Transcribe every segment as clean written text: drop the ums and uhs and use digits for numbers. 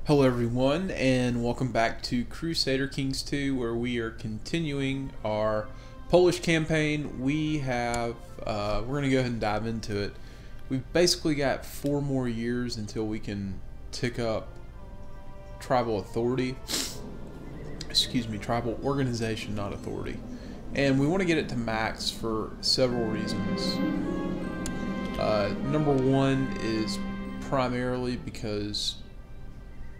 Hello everyone, and welcome back to Crusader Kings 2, where we are continuing our Polish campaign. We're going to go ahead and dive into it. We've basically got 4 more years until we can tick up tribal authority. Excuse me, tribal organization, not authority. And we want to get it to max for several reasons. Number one is primarily because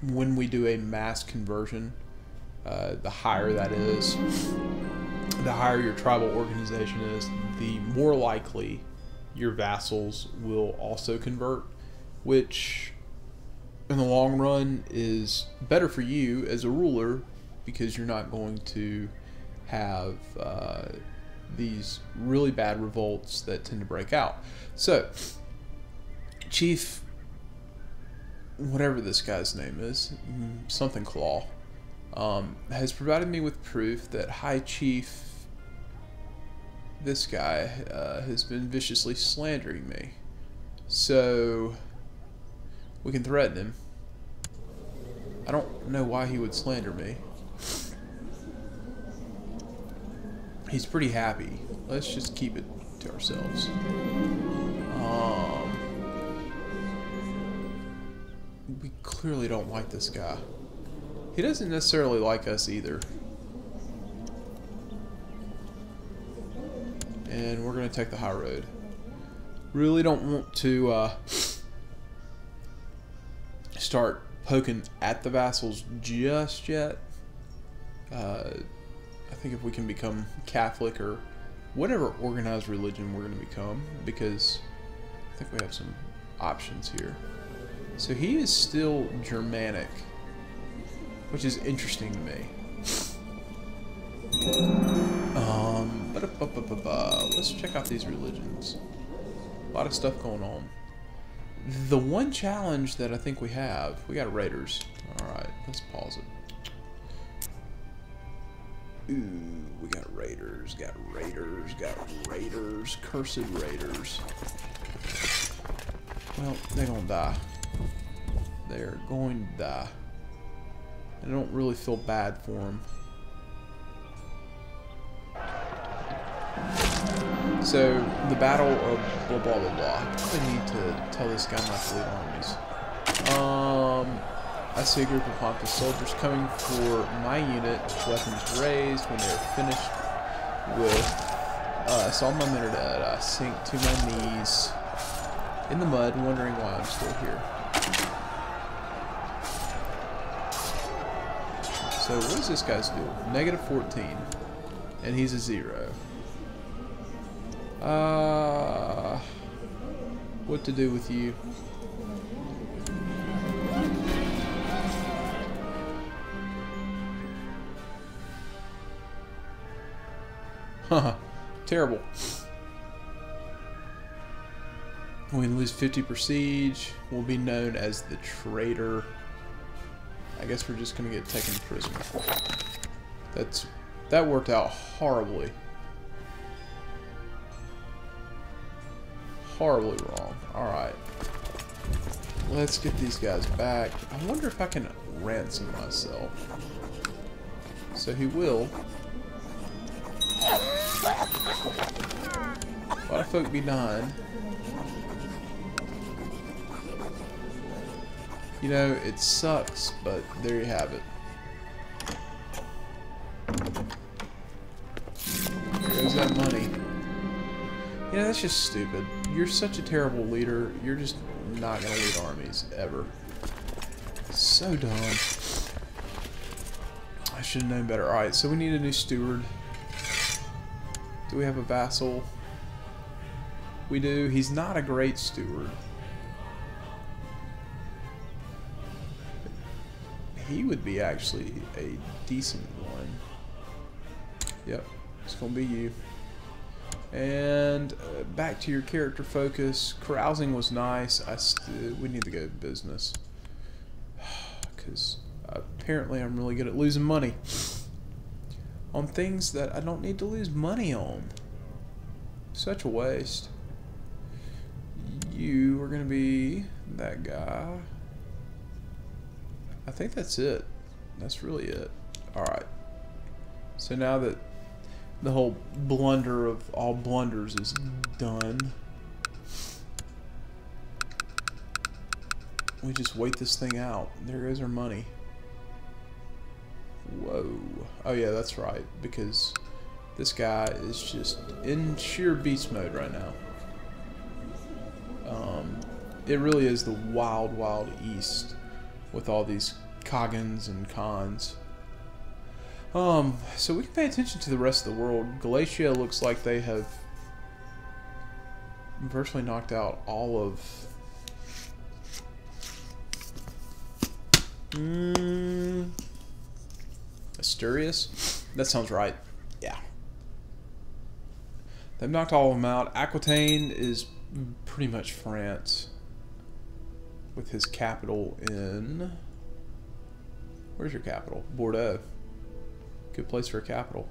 when we do a mass conversion, the higher that is, the higher your tribal organization is, the more likely your vassals will also convert, which in the long run is better for you as a ruler because you're not going to have these really bad revolts that tend to break out. So, Chief, whatever this guy's name is, something Claw, has provided me with proof that High Chief, this guy, has been viciously slandering me. So, we can threaten him. I don't know why he would slander me. He's pretty happy. Let's just keep it to ourselves. We clearly don't like this guy. He doesn't necessarily like us either. And we're going to take the high road. Really don't want to start poking at the vassals just yet. I think if we can become Catholic or whatever organized religion we're going to become, because I think we have some options here. So he is still Germanic, which is interesting to me. Let's check out these religions. A lot of stuff going on. The one challenge that I think we got raiders. Alright, let's pause it. Ooh, we got raiders, cursed raiders. Well, they're gonna die. They're going to die. I don't really feel bad for them. So, the battle of blah blah blah blah. I probably need to tell this guy not to lead armies. I see a group of Pontus soldiers coming for my unit, weapons raised. When they're finished with us, all my men are dead. I sink to my knees in the mud, wondering why I'm still here. So what does this guy's do? Negative 14. And he's a 0. What to do with you? Haha, terrible. We lose 50 per siege. We'll be known as the traitor. I guess we're just gonna get taken prisoner. That worked out horribly. Horribly wrong. Alright. Let's get these guys back. I wonder if I can ransom myself. So he will. A lot of folk be dying. You know, it sucks, but there you have it. There goes that money. You know, that's just stupid. You're such a terrible leader. You're just not going to lead armies, ever. So dumb. I should have known better. Alright, so we need a new steward. Do we have a vassal? We do. He's not a great steward. He would be actually a decent one. Yep, it's gonna be you. And back to your character focus. Carousing was nice. We need to go to business because apparently I'm really good at losing money on things that I don't need to lose money on. Such a waste. You are gonna be that guy. I think that's it. That's really it. Alright. So now that the whole blunder of all blunders is done, we just wait this thing out. There goes our money. Whoa. Oh yeah, that's right. Because this guy is just in sheer beast mode right now. It really is the wild, wild east with all these Coggins and Khans. So we can pay attention to the rest of the world. Galatia looks like they have virtually knocked out all of... Asturias? That sounds right. Yeah. They've knocked all of them out. Aquitaine is pretty much France, with his capital in... Where's your capital? Bordeaux. Good place for a capital.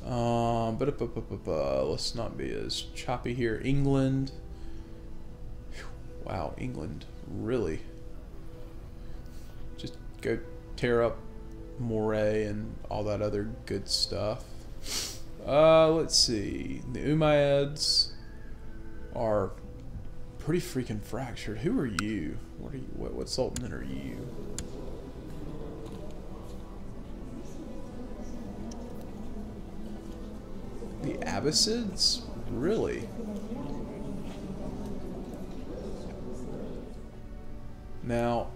Let's not be as choppy here. England. Wow, England. Really? Just go tear up Moray and all that other good stuff. Let's see. The Umayyads are pretty freaking fractured. Who are you? What are you? What sultanate are you? The Abbasids? Really? Now,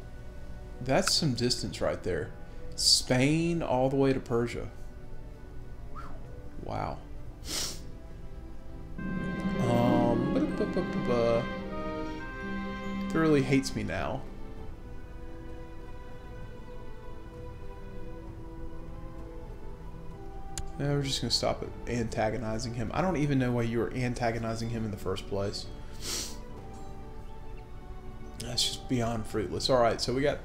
that's some distance right there. Spain all the way to Persia. Wow. Thoroughly hates me now. No, we're just gonna stop at antagonizing him. I don't even know why you were antagonizing him in the first place. That's just beyond fruitless. Alright, so we got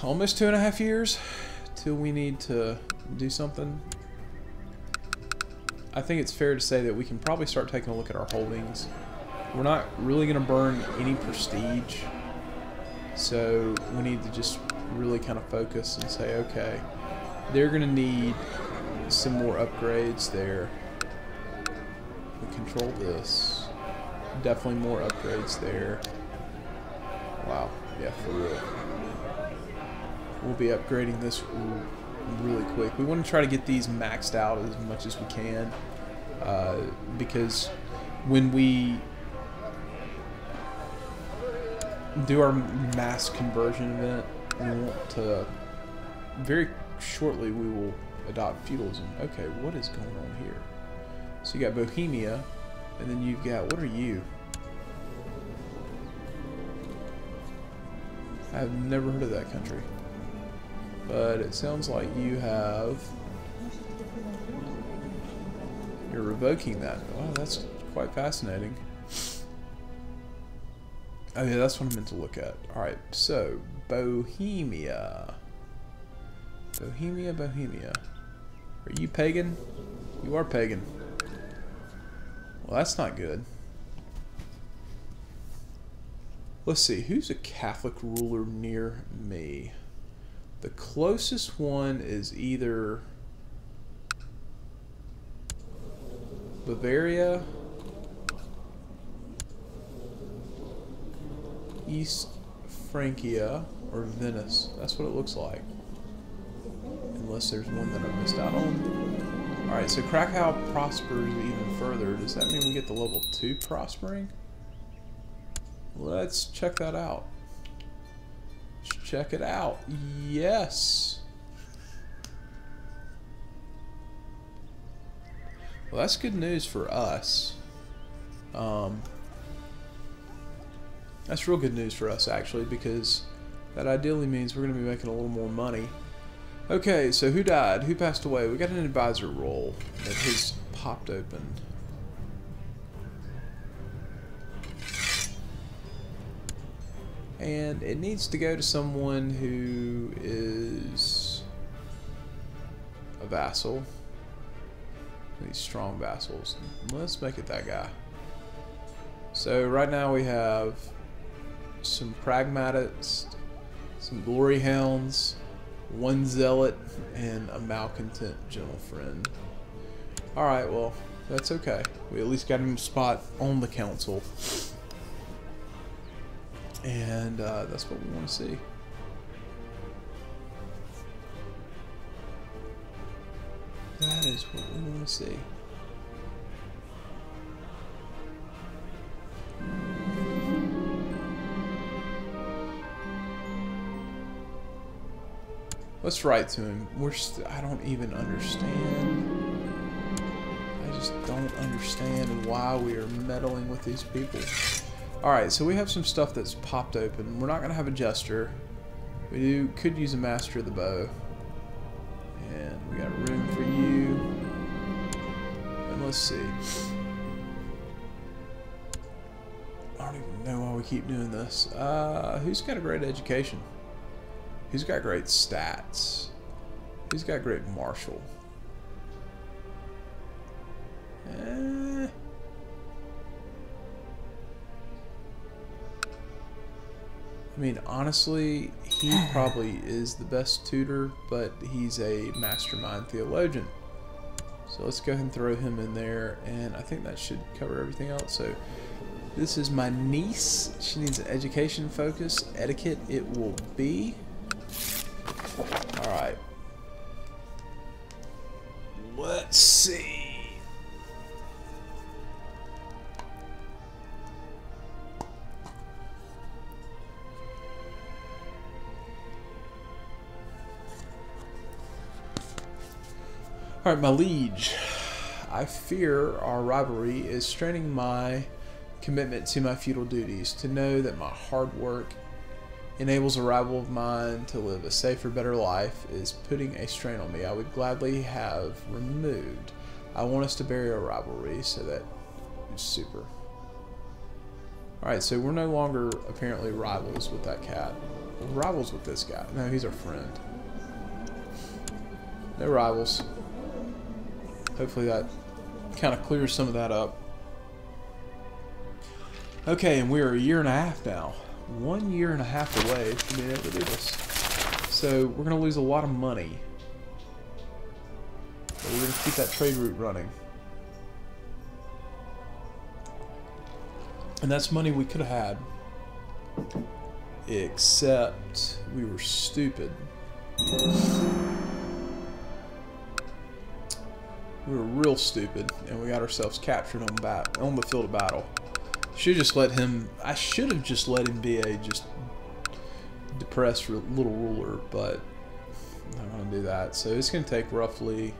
almost 2.5 years till we need to do something. I think it's fair to say that we can probably start taking a look at our holdings. We're not really going to burn any prestige, so we need to just really kind of focus and say, okay, they're going to need some more upgrades there. We control this. Definitely more upgrades there. Wow, yeah, for real. We'll be upgrading this really quick. We want to try to get these maxed out as much as we can, because when we do our mass conversion event, we want to very shortly we will adopt feudalism. Okay, what is going on here? So you got Bohemia, and then you've got, what are you? I've never heard of that country, but it sounds like you have, you're revoking that. Wow, that's quite fascinating. Oh yeah, that's what I meant to look at. Alright, so Bohemia. Bohemia. Are you pagan? You are pagan. Well, that's not good. Let's see, who's a Catholic ruler near me? The closest one is either Bavaria, East Francia, or Venice. That's what it looks like. Unless there's one that I missed out on. Alright, so Krakow prospers even further. Does that mean we get the level 2 prospering? Let's check that out. Let's check it out. Yes. Well, that's good news for us. That's real good news for us, actually, because that ideally means we're going to be making a little more money. Okay, so who died? Who passed away? We got an advisor role that has popped open. And it needs to go to someone who is a vassal. These strong vassals. Let's make it that guy. So right now we have some pragmatists, some glory hounds, one zealot, and a malcontent gentle friend. Alright, well, that's okay. We at least got him a spot on the council. And that's what we want to see. That is what we want to see. Let's write to him. I don't even understand. I just don't understand why we are meddling with these people. Alright, so we have some stuff that's popped open. We're not going to have a jester. We could use a master of the bow. And we got room for you. And let's see. I don't even know why we keep doing this. Who's got a great education? Who's got great stats? Who's got great martial? I mean, honestly, he probably is the best tutor, but he's a mastermind theologian. So let's go ahead and throw him in there, and I think that should cover everything else. So this is my niece. She needs an education focus. Etiquette it will be. Alright. Let's see. Alright, my liege. I fear our rivalry is straining my commitment to my feudal duties. To know that my hard work enables a rival of mine to live a safer, better life is putting a strain on me I would gladly have removed. I want us to bury our rivalry so that it's super. Alright, so we're no longer apparently rivals with that cat. We're rivals with this guy. No, he's our friend. No rivals. Hopefully that kind of clears some of that up. Okay, and we're a year and a half now. 1 year and a half away from being able to do this. So we're going to lose a lot of money. But we're going to keep that trade route running. And that's money we could have had. Except we were stupid. We were real stupid, and we got ourselves captured on the field of battle. Should just let him. I should have just let him be a just depressed little ruler, but I'm not gonna do that. So it's gonna take roughly.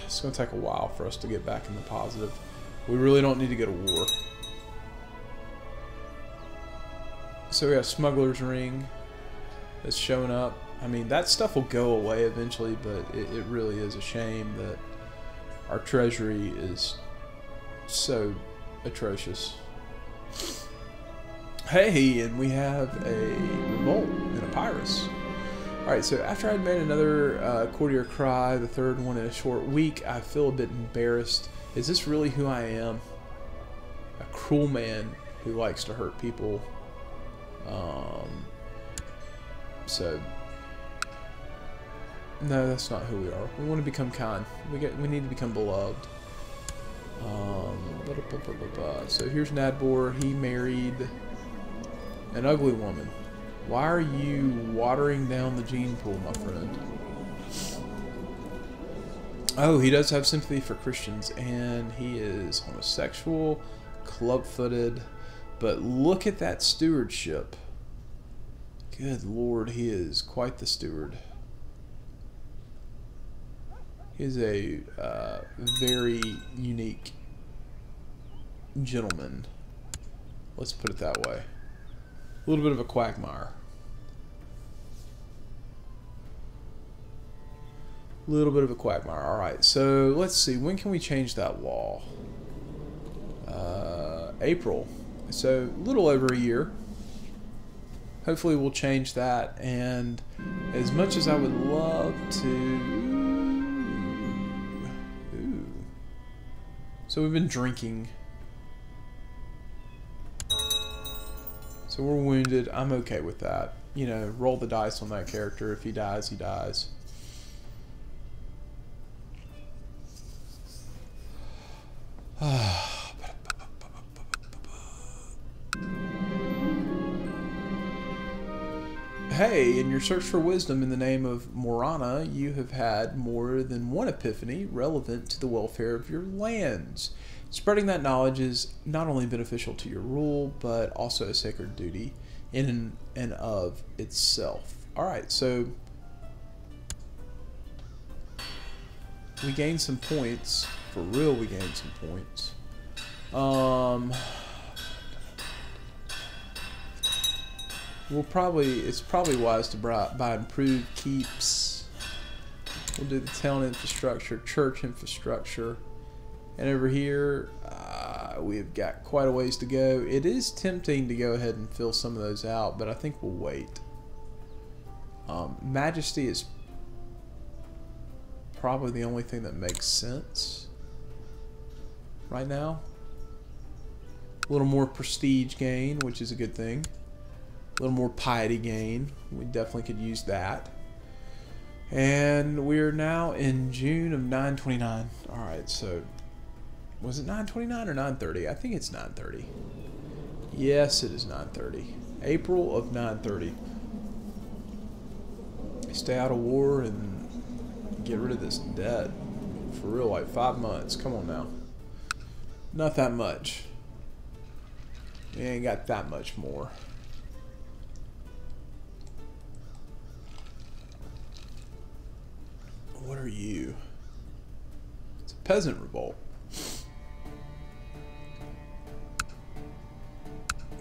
It's gonna take a while for us to get back in the positive. We really don't need to go to war. So we have Smuggler's Ring that's showing up. I mean, that stuff will go away eventually, but it really is a shame that our treasury is so atrocious. Hey, and we have a revolt and a Pyrrhus. Alright, so after I'd made another courtier cry, the third one in a short week, I feel a bit embarrassed. Is this really who I am? A cruel man who likes to hurt people. So no, that's not who we are. We want to become kind. We need to become beloved. So here's Nadbor. He married an ugly woman. Why are you watering down the gene pool, my friend? Oh, he does have sympathy for Christians, and he is homosexual, club-footed, but look at that stewardship. Good Lord, he is quite the steward. He is a very unique gentleman. Let's put it that way. A little bit of a quagmire. A little bit of a quagmire. Alright, so let's see. When can we change that law? April. So a little over a year. Hopefully we'll change that. And as much as I would love to... So we've been drinking. So So we're wounded. I'm okay with that. You know, roll the dice on that character. If he dies, he dies. Hey, in your search for wisdom in the name of Morana, you have had more than one epiphany relevant to the welfare of your lands. Spreading that knowledge is not only beneficial to your rule, but also a sacred duty in and of itself. Alright, so we gained some points. For real, we gained some points. It's probably wise to buy improved keeps. We'll do the town infrastructure, church infrastructure. And over here, we've got quite a ways to go. It is tempting to go ahead and fill some of those out, but I think we'll wait. Majesty is probably the only thing that makes sense right now. A little more prestige gain, which is a good thing. A little more piety gain. We definitely could use that. And we're now in June of 929. Alright, so was it 929 or 930? I think it's 930. Yes, it is 930. April of 930. Stay out of war and get rid of this debt. For real, like 5 months. Come on now. Not that much. We ain't got that much more. What are you? It's a peasant revolt.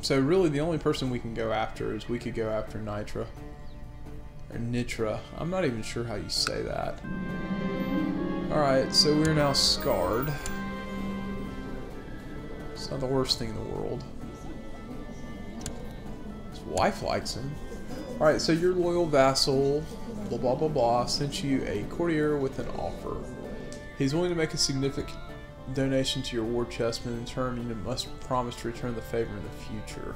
So really the only person we can go after is we could go after Nitra. Or Nitra. I'm not even sure how you say that. Alright, so we're now scarred. It's not the worst thing in the world. His wife likes him. Alright, so your loyal vassal, blah blah blah blah, sent you a courtier with an offer. He's willing to make a significant donation to your war chest, but in turn you must promise to return the favor in the future.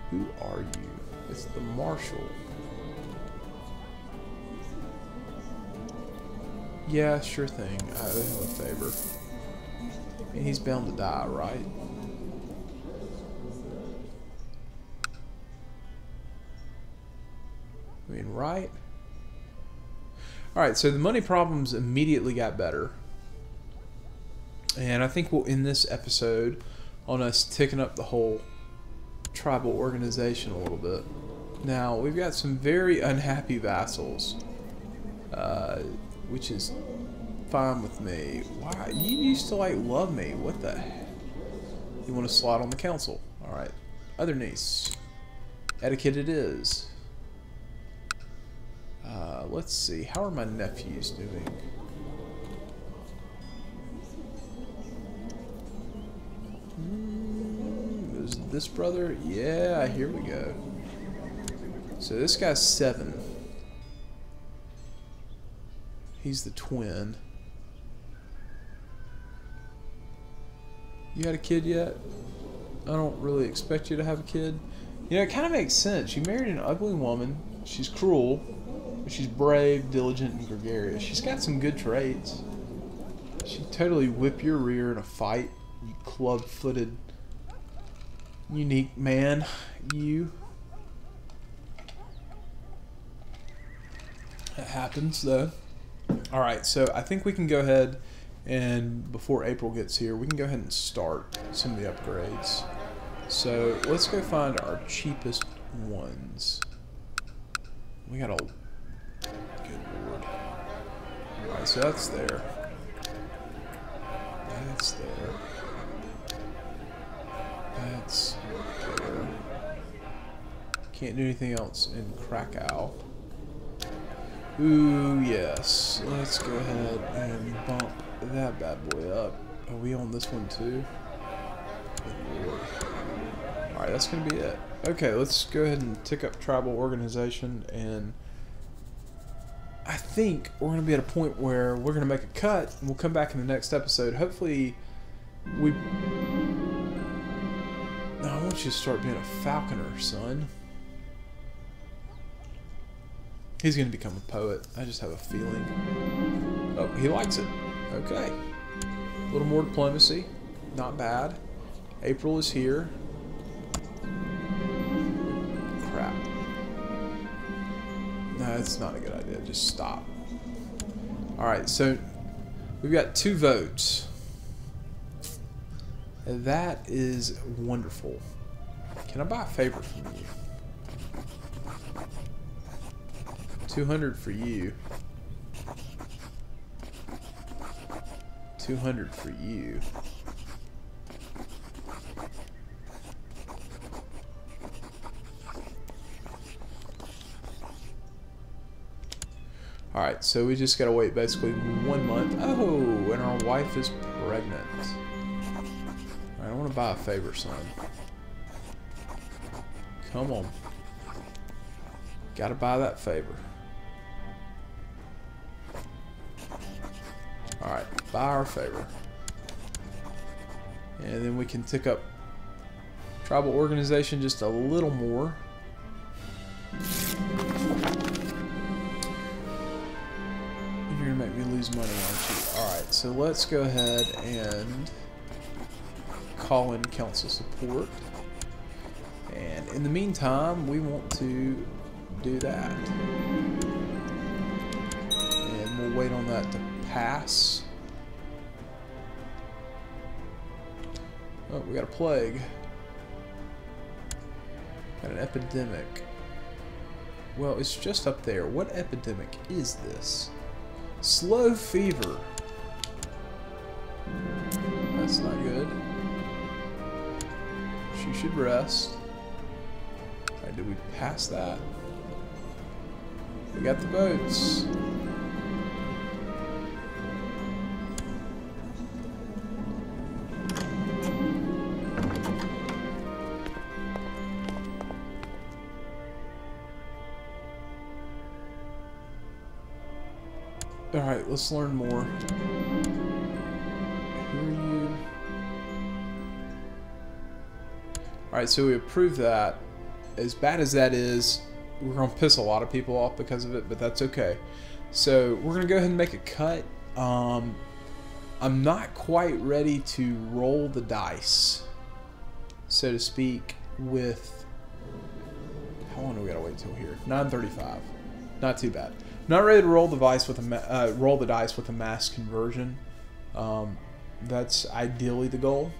Who are you? It's the marshal. Yeah, sure thing. I owe him a favor. And he's bound to die, right? I mean, right? Alright, so the money problems immediately got better. And I think we'll end this episode on us ticking up the whole tribal organization a little bit. Now, we've got some very unhappy vassals, which is fine with me. Why? You used to, like, love me. What the heck? You want to slide on the council. Alright. Other niece. Etiquette it is. Let's see. How are my nephews doing? Is this brother? Yeah, here we go. So this guy's 7. He's the twin. You had a kid yet? I don't really expect you to have a kid. You know, it kind of makes sense. You married an ugly woman. She's cruel, but she's brave, diligent, and gregarious. She's got some good traits. She'd totally whip your rear in a fight, you club-footed, unique man. You. That happens, though. Alright, so I think we can go ahead and, before April gets here, we can go ahead and start some of the upgrades. So, let's go find our cheapest ones. We got all... Good lord. Alright, so that's there. That's there. That's there. Can't do anything else in Krakow. Ooh, yes. Let's go ahead and bump that bad boy up. Are we on this one too? Good lord. Alright, that's going to be it. Okay, let's go ahead and tick up tribal organization, and I think we're going to be at a point where we're going to make a cut, and we'll come back in the next episode. Hopefully, we... No, I want you to start being a falconer, son. He's going to become a poet. I just have a feeling. Oh, he likes it. Okay. A little more diplomacy. Not bad. April is here. Crap. No, that's not a good idea. Just stop. Alright, so we've got 2 votes. That is wonderful. Can I buy a favor from you? 200 for you. 200 for you. Alright, so we just gotta wait basically 1 month. Oh, and our wife is pregnant. Alright, I want to buy a favor, son. Come on. Gotta buy that favor. Alright, buy our favor. And then we can tick up tribal organization just a little more. You're gonna make me lose money, aren't you? Alright, so let's go ahead and call in council support. And in the meantime, we want to do that. And we'll wait on that to pass. Oh, we got a plague. Got an epidemic. Well, it's just up there. What epidemic is this? Slow fever. That's not good. She should rest. Alright, did we pass that? We got the boats. Alright, let's learn more. Who are you? Alright, so we approved that. As bad as that is, we're going to piss a lot of people off because of it, but that's okay. So we're going to go ahead and make a cut. I'm not quite ready to roll the dice, so to speak, with... How long do we got to wait till here? 9:35. Not too bad. Not ready to roll the dice with a mass conversion. That's ideally the goal.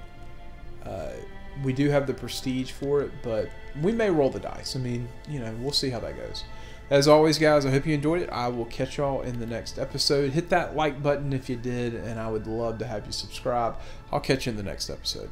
We do have the prestige for it, but we may roll the dice. I mean, you know, we'll see how that goes. As always, guys, I hope you enjoyed it. I will catch y'all in the next episode. Hit that like button if you did, and I would love to have you subscribe. I'll catch you in the next episode.